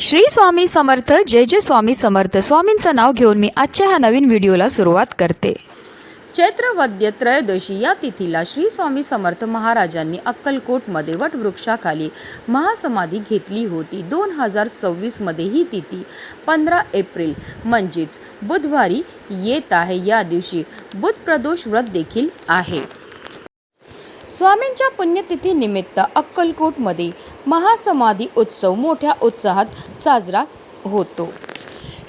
श्री स्वामी समर्थ. जय जय स्वामी समर्थ. स्वामींचं नाव घेऊन मी आजच्या ह्या नवीन व्हिडिओला सुरुवात करते. चैत्र वद्य त्रयोदशी या तिथीला श्री स्वामी समर्थ महाराजांनी अक्कलकोटमध्ये वटवृक्षाखाली महासमाधी घेतली होती. 2026 मध्ये ही तिथी 15 एप्रिल म्हणजेच बुधवारी येत आहे. या दिवशी बुध प्रदोष व्रत देखील आहे. स्वामींच्या पुण्यतिथी निमित्त अक्कलकोटमध्ये महासमाधी उत्सव मोठ्या उत्साहात साजरा होतो.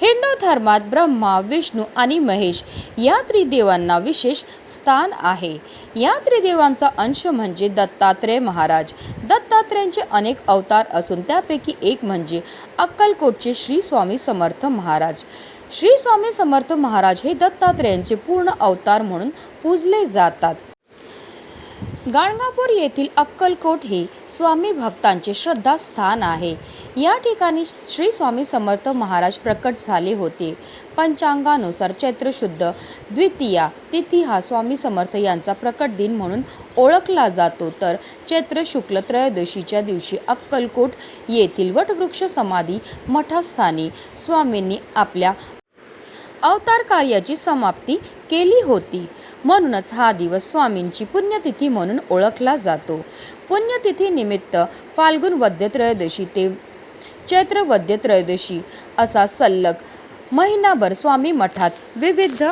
हिंदू धर्मात ब्रह्मा, विष्णू आणि महेश या त्रिदेवांना विशेष स्थान आहे. या त्रिदेवांचा अंश म्हणजे दत्तात्रेय महाराज. दत्तात्रेयांचे अनेक अवतार असून त्यापैकी एक म्हणजे अक्कलकोटचे श्री स्वामी समर्थ महाराज. श्री स्वामी समर्थ महाराज हे दत्तात्रेयांचे पूर्ण अवतार म्हणून पूजले जातात. गाणगापूर येथील अक्कलकोट हे स्वामी भक्तांचे श्रद्धास्थान आहे. या ठिकाणी श्री स्वामी समर्थ महाराज प्रकट झाले होते. पंचांगानुसार चैत्र शुद्ध द्वितीया तिथी हा स्वामी समर्थ यांचा प्रकट दिन म्हणून ओळखला जातो. तर चैत्र शुक्ल त्रयोदशीच्या दिवशी अक्कलकोट येथील वटवृक्ष समाधी मठास्थानी स्वामींनी आपल्या अवतार कार्याची समाप्ती केली होती. म्हणूनच हा दिवस स्वामींची पुण्यतिथी म्हणून ओळखला जातो. पुण्यतिथी निमित्त फाल्गुन वद्य त्रयोदशी ते चैत्र वद्य त्रयोदशी असा सलग महिनाभर स्वामी मठात विविध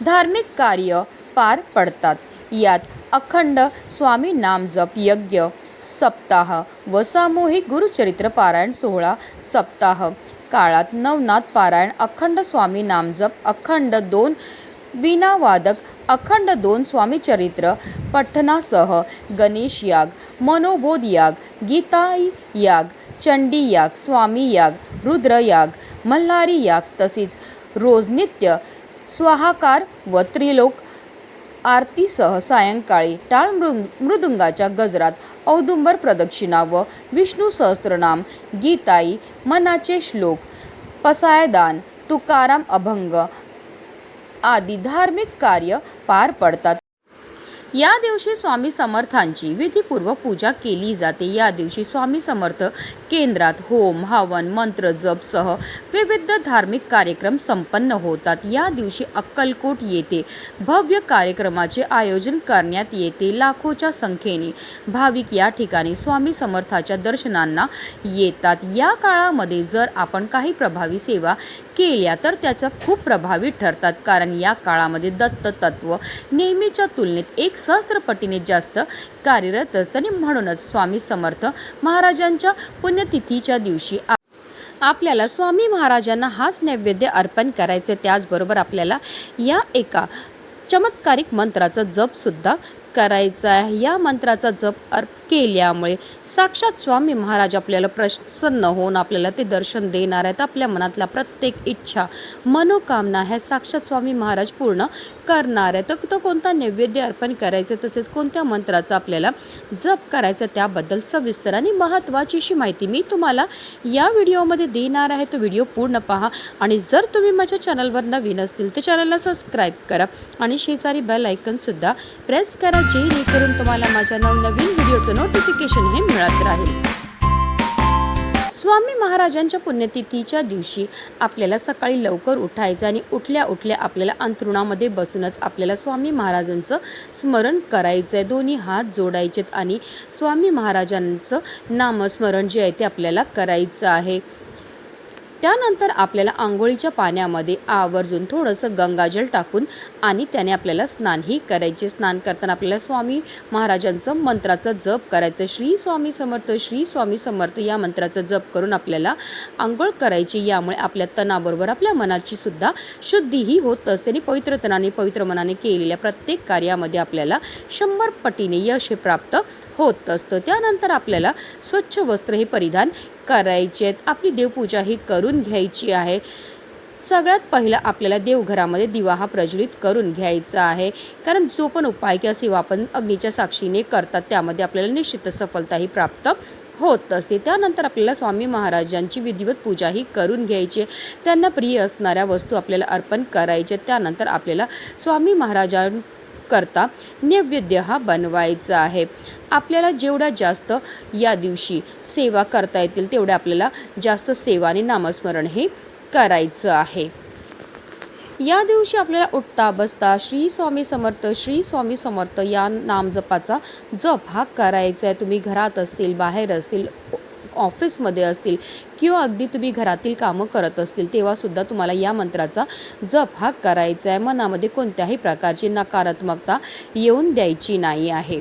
धार्मिक कार्य पार पडतात. यात अखंड स्वामी नामजप यज्ञ सप्ताह व सामूहिक गुरुचरित्र पारायण सोहळा. सप्ताह काळात नवनाथ पारायण, अखंड स्वामी नामजप, अखंड 2 वीणावादक, अखंड 2 स्वामीचरित्र पठणासह गणेश याग, मनोबोध याग, गीताई याग, चंडी याग, स्वामी याग, रुद्र याग, मल्हारी याग तसेच रोज नित्य स्वाहाकार व त्रिलोक आरतीसह सायंकाळी टाळ मृदुंगाच्या गजरात औदुंबर प्रदक्षिणा व विष्णू सहस्त्रनाम, गीताई, मनाचे श्लोक, पसायदान, तुकाराम अभंग आदी धार्मिक कार्य पार पडतात. या दिवशी स्वामी समर्थांची विधिपूर्वक पूजा केली जाते. या दिवशी स्वामी समर्थ केंद्रात होम, हवन, मंत्र जप सह विविध धार्मिक कार्यक्रम संपन्न होतात. या दिवशी अक्कलकोट येथे भव्य कार्यक्रमाचे आयोजन करण्यात येते. लाखोच्या संख्येने भाविक या ठिकाणी स्वामी समर्थाच्या दर्शनांना येतात. या काळामध्ये जर आपण काही प्रभावी सेवा केल्या तर त्याचा खूप प्रभावी ठरतात. कारण या काळामध्ये दत्त तत्व नेहमीच्या तुलनेत 1 सहस्त्रपटीने जास्त कार्यरत असते. आणि म्हणूनच स्वामी समर्थ महाराजांच्या पुण्यतिथीच्या दिवशी आपल्याला स्वामी महाराजांना हाच नैवेद्य अर्पण करायचे. त्याचबरोबर आपल्याला या एका चमत्कारिक मंत्राचा जप सुद्धा करायचा आहे. या मंत्राचा जप केल्यामुळे साक्षात स्वामी महाराज आपल्याला प्रसन्न होऊन आपल्याला ते दर्शन देणार आहेत. आपल्या मनातला प्रत्येक इच्छा मनोकामना ह्या साक्षात स्वामी महाराज पूर्ण करणार आहेत. तर कोणता नैवेद्य अर्पण करायचं तसेच कोणत्या मंत्राचा आपल्याला जप करायचा त्याबद्दल सविस्तर आणि महत्त्वाची माहिती मी तुम्हाला या व्हिडिओमध्ये देणार आहे. तो व्हिडिओ पूर्ण पहा आणि जर तुम्ही माझ्या चॅनलवर नवीन असतील तर चॅनलला सबस्क्राईब करा आणि शेजारी बेल आयकॉनसुद्धा प्रेस करा, जेणेकरून तुम्हाला माझ्या नवनवीन व्हिडिओचं नोटिफिकेशन हे मिळत राहील. स्वामी महाराजांच्या पुण्यतिथीच्या दिवशी आपल्याला सकाळी लवकर उठायचं आणि उठल्या उठल्या आपल्याला अंथरुणामध्ये बसूनच आपल्याला स्वामी महाराजांचं स्मरण करायचं आहे. दोन्ही हात जोडायचेत आणि स्वामी महाराजांचं नामस्मरण जे आहे ते आपल्याला करायचं आहे. त्यानंतर आपल्याला आंघोळीच्या पाण्यामध्ये आवर्जून थोडंसं गंगाजल टाकून आणि त्याने आपल्याला स्नानही करायचे. स्नान करताना आपल्याला स्वामी महाराजांचं मंत्राचा जप करायचं. श्री स्वामी समर्थ, श्री स्वामी समर्थ या मंत्राचा जप करून आपल्याला आंघोळ करायची. यामुळे आपल्या तनाबरोबर आपल्या मनाची सुद्धा शुद्धीही होत असते आणि पवित्र तनाने पवित्र मनाने केलेल्या प्रत्येक कार्यामध्ये आपल्याला 100 पटीने यश हे प्राप्त होत असतं. त्यानंतर आपल्याला स्वच्छ वस्त्र हे परिधान करायचे आहेत. आपली देवपूजा ही करून घ्यायची आहे. सगळ्यात पहिला आपल्याला देवघरामध्ये दिवा हा प्रज्वलित करून घ्यायचा आहे. कारण जो पण उपाय किंवा सेवा आपण अग्नीच्या साक्षीने करतात त्यामध्ये आपल्याला निश्चित सफलताही प्राप्त होत असते. त्यानंतर आपल्याला स्वामी महाराजांची विधिवत पूजा ही करून घ्यायची. त्यांना प्रिय असणाऱ्या वस्तू आपल्याला अर्पण करायच्या. त्यानंतर आपल्याला स्वामी महाराजां करता नैवेद्य हा बनवायचा आहे. आपल्याला जेवढा जास्त या दिवशी सेवा करता येतील तेवढ्या आपल्याला जास्त सेवा आणि नामस्मरण हे करायचं आहे. या दिवशी आपल्याला उठता बसता श्री स्वामी समर्थ श्री स्वामी समर्थ या नामजपाचा जप हा करायचा आहे. तुम्ही घरात असतील, बाहेर असतील, ऑफिसमध्ये असतील किंवा अगदी तुम्ही घरातील कामं करत असतील तेव्हासुद्धा तुम्हाला या मंत्राचा जप हा करायचा आहे. मनामध्ये कोणत्याही प्रकारची नकारात्मकता येऊन द्यायची नाही आहे.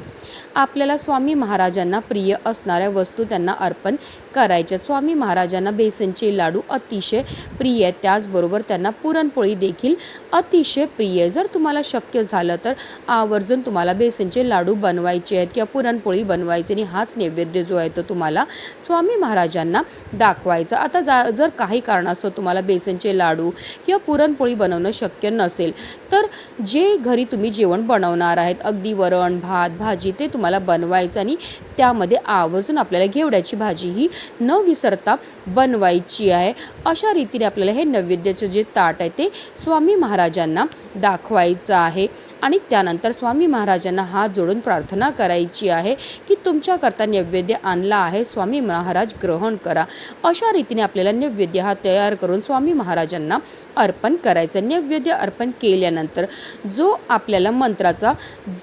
आपल्याला स्वामी महाराजांना प्रिय असणाऱ्या वस्तू त्यांना अर्पण करायच्या. स्वामी महाराजांना बेसनचे लाडू अतिशय प्रिय आहेत, त्याचबरोबर त्यांना पुरणपोळी देखील अतिशय प्रिय आहे. जर तुम्हाला शक्य झालं तर आवर्जून तुम्हाला बेसनचे लाडू बनवायचे आहेत किंवा पुरणपोळी बनवायची आणि हाच नैवेद्य जो आहे तो तुम्हाला स्वामी महाराजांना दाखवायचा. आता जर काही कारणास्तव तुम्हाला बेसनचे लाडू किंवा पुरणपोळी बनवणं शक्य नसेल तर जे घरी तुम्ही जेवण बनवणार आहेत अगदी वरण भात भाजी ते तुम्हाला बनवायचं आणि त्यामध्ये आवर्जून आपल्याला घेवड्याची भाजी ही न विसरता बनवायची आहे. अशा रीतीने आपल्याला हे नैवेद्याचं जे ताट आहे ते स्वामी महाराजांना दाखवायचं आहे आणि त्यानंतर स्वामी महाराजांना हात जोडून प्रार्थना करायची आहे की तुमच्याकरता नैवेद्य आणला आहे, स्वामी महाराज ग्रहण करा. अशा रीतीने आपल्याला नैवेद्य हा तयार करून स्वामी महाराजांना अर्पण करायचं. नैवेद्य अर्पण केल्यानंतर जो आपल्याला मंत्राचा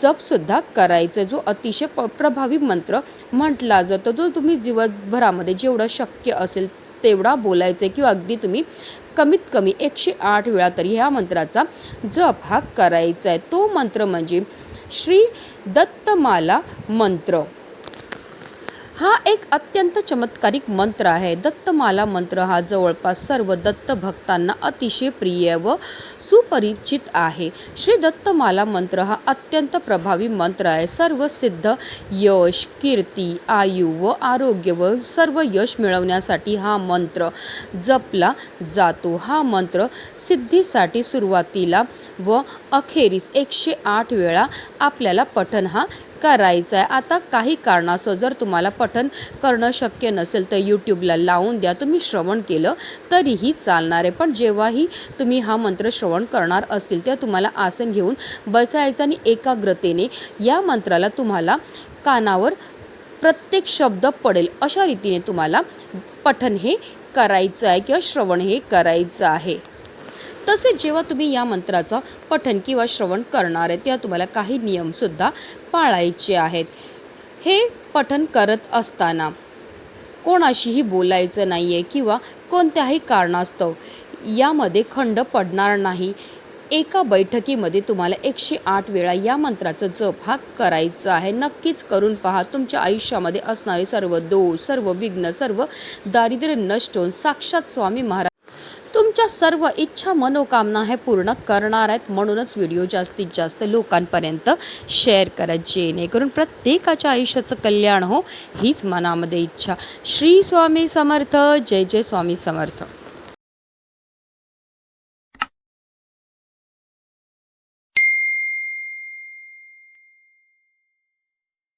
जपसुद्धा करायचा, जो अतिशय प्रभावी मंत्र म्हटला जातो तो तुम्ही दिवसभरामध्ये जेवढं शक्य असेल तेवढा बोलायचं आहे किंवा अगदी तुम्ही कमीत कमी 108 वेळा तरी ह्या मंत्राचा जप हा करायचा आहे. तो मंत्र म्हणजे श्री दत्तमाला मंत्र. हा एक अत्यंत चमत्कारिक मंत्र आहे. दत्तमाला मंत्र हा जवळपास सर्व दत्त भक्तांना अतिशय प्रिय व सुपरिचित आहे. श्री दत्तमाला मंत्र हा अत्यंत प्रभावी मंत्र आहे. सर्व सिद्ध यश, कीर्ती, आयु व आरोग्य व सर्व यश मिळवण्यासाठी हा मंत्र जपला जातो. हा मंत्र सिद्धीसाठी सुरुवातीला व अखेरीस 108 वेळा आपल्याला पठण हा करायचं आहे. आता काही कारणास्तव जर तुम्हाला पठण करणं शक्य नसेल तर यूट्यूबला लावून द्या, तुम्ही श्रवण केलं तरीही चालणार आहे. पण जेव्हाही तुम्ही हा मंत्र श्रवण करणार असतील तेव्हा तुम्हाला आसन घेऊन बसायचं आणि एकाग्रतेने या मंत्राला तुम्हाला कानावर प्रत्येक शब्द पडेल अशा रीतीने तुम्हाला पठण हे करायचं आहे किंवा श्रवण हे करायचं आहे. तसेच जेव्हा तुम्ही या मंत्राचं पठण किंवा श्रवण करणार आहे तेव्हा तुम्हाला काही नियमसुद्धा पाळायचे आहेत. हे पठण करत असताना कोणाशीही बोलायचं नाही आहे किंवा कोणत्याही कारणास्तव यामध्ये खंड पडणार नाही. एका बैठकीमध्ये तुम्हाला 108 वेळा या मंत्राचा जप हा करायचा आहे. नक्कीच करून पहा. तुमच्या आयुष्यामध्ये असणारे सर्व दोष, सर्व विघ्न, सर्व दारिद्र्य नष्ट होऊन साक्षात स्वामी महाराज तुमच्या सर्व इच्छा मनोकामना हे पूर्ण करणार आहेत. म्हणूनच व्हिडिओ जास्तीत जास्त लोकांपर्यंत शेअर करा जेणेकरून प्रत्येकाच्या आयुष्याचं कल्याण हो हीच मनामध्ये इच्छा. श्री स्वामी समर्थ. जय जय स्वामी समर्थ.